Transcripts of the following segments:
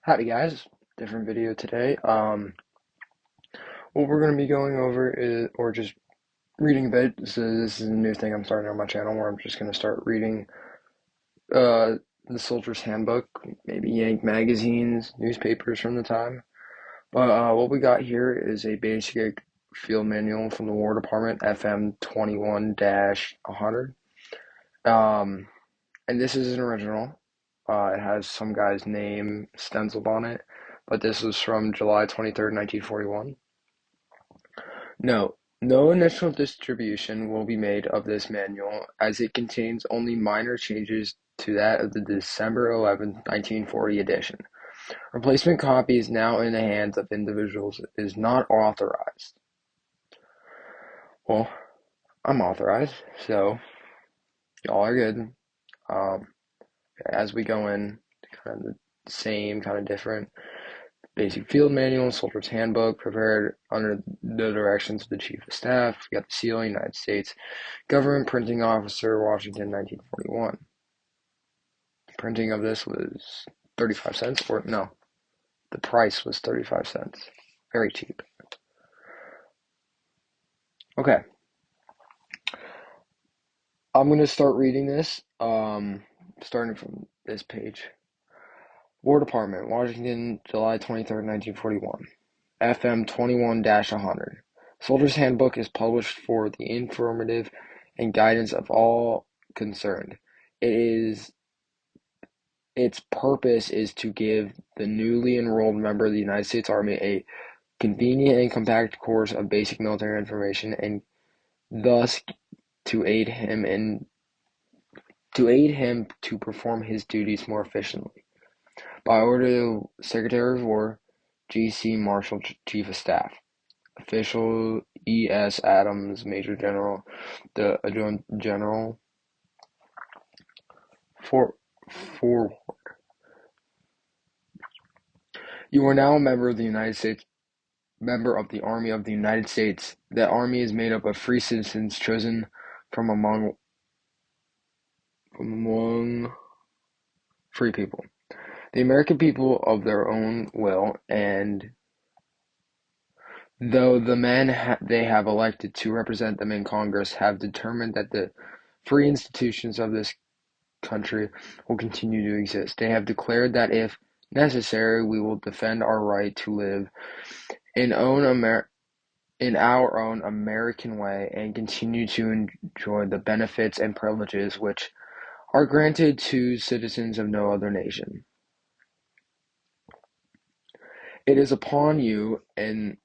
Howdy guys, different video today. What we're going to be going over is, or just reading a bit, so this is a new thing I'm starting on my channel where I'm just going to start reading uh, the Soldier's Handbook, maybe Yank magazines, newspapers from the time. But what we got here is a basic field manual from the War Department, FM 21-100. And this is an original. It has some guy's name stenciled on it, but this was from July 23rd, 1941. No, no initial distribution will be made of this manual, as it contains only minor changes to that of the December 11th, 1940 edition. Replacement copies now in the hands of individuals is not authorized. Well, I'm authorized, so y'all are good. Um, as we go in, kind of the same, kind of different. Basic Field Manual, Soldier's Handbook, prepared under the directions of the Chief of Staff. We got the seal, United States Government Printing Officer, Washington, 1941. The printing of this was 35 cents, or no, the price was 35 cents. Very cheap. Okay, I'm going to start reading this, starting from this page. War Department, Washington, July 23rd, 1941. FM 21-100. Soldier's Handbook is published for the informative and guidance of all concerned. Its purpose is to give the newly enrolled member of the United States Army a convenient and compact course of basic military information, and thus to aid him to perform his duties more efficiently. By order of the Secretary of War, G.C. Marshall, Chief of Staff. Official E.S. Adams, Major General, the Adjutant General. Forward. You are now a member of the United States, member of the Army of the United States. That army is made up of free citizens chosen from among free people. The American people of their own will, and though the men they have elected to represent them in Congress have determined that the free institutions of this country will continue to exist. They have declared that if necessary, we will defend our right to live in our own American way and continue to enjoy the benefits and privileges which are granted to citizens of no other nation. It is upon you and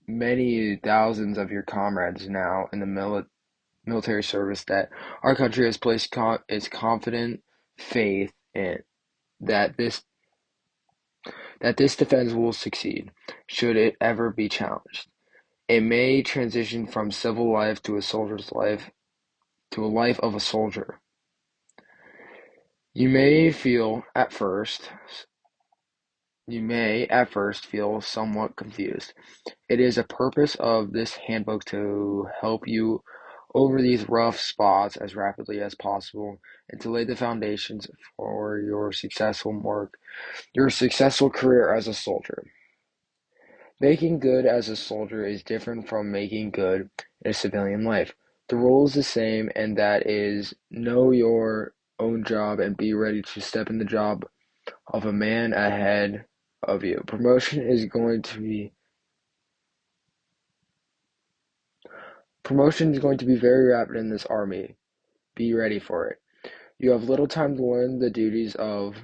many thousands of your comrades now in the military service that our country has placed its confident faith in that this defense will succeed, should it ever be challenged. It may transition from civil life to a soldier's life to a life of a soldier. You may at first feel somewhat confused. It is a purpose of this handbook to help you over these rough spots as rapidly as possible and to lay the foundations for your successful career as a soldier. Making good as a soldier is different from making good in a civilian life. The rule is the same, and that is know your own job and be ready to step in the job of a man ahead of you. Promotion is going to be very rapid in this army. Be ready for it. You have little time to learn the duties of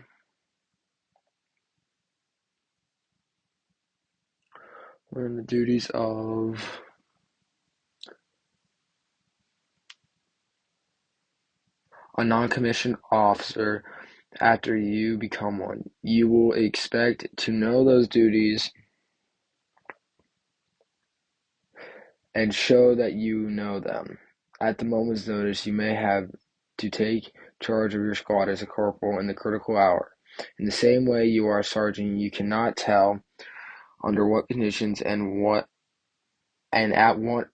a non-commissioned officer after you become one. You will expect to know those duties and show that you know them. At the moment's notice, you may have to take charge of your squad as a corporal in the critical hour. In the same way you are a sergeant, you cannot tell under what conditions and at what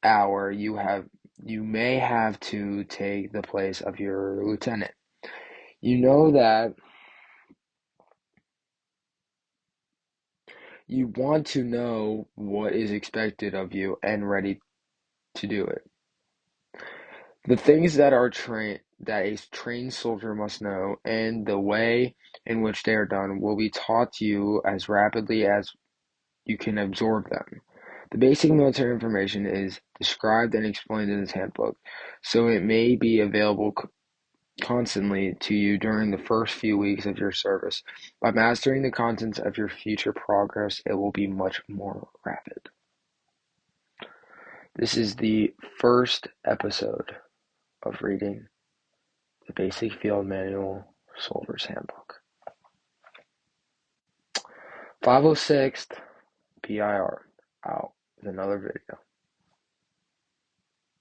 hour you may have to take the place of your lieutenant. You know that You want to know what is expected of you and ready to do it. The things that a trained soldier must know and the way in which they are done will be taught to you as rapidly as you can absorb them. The basic military information is described and explained in this handbook, so it may be available constantly to you during the first few weeks of your service. By mastering the contents of your future progress, it will be much more rapid. This is the first episode of reading the Basic Field Manual Soldier's Handbook. 506th PIR out with another video.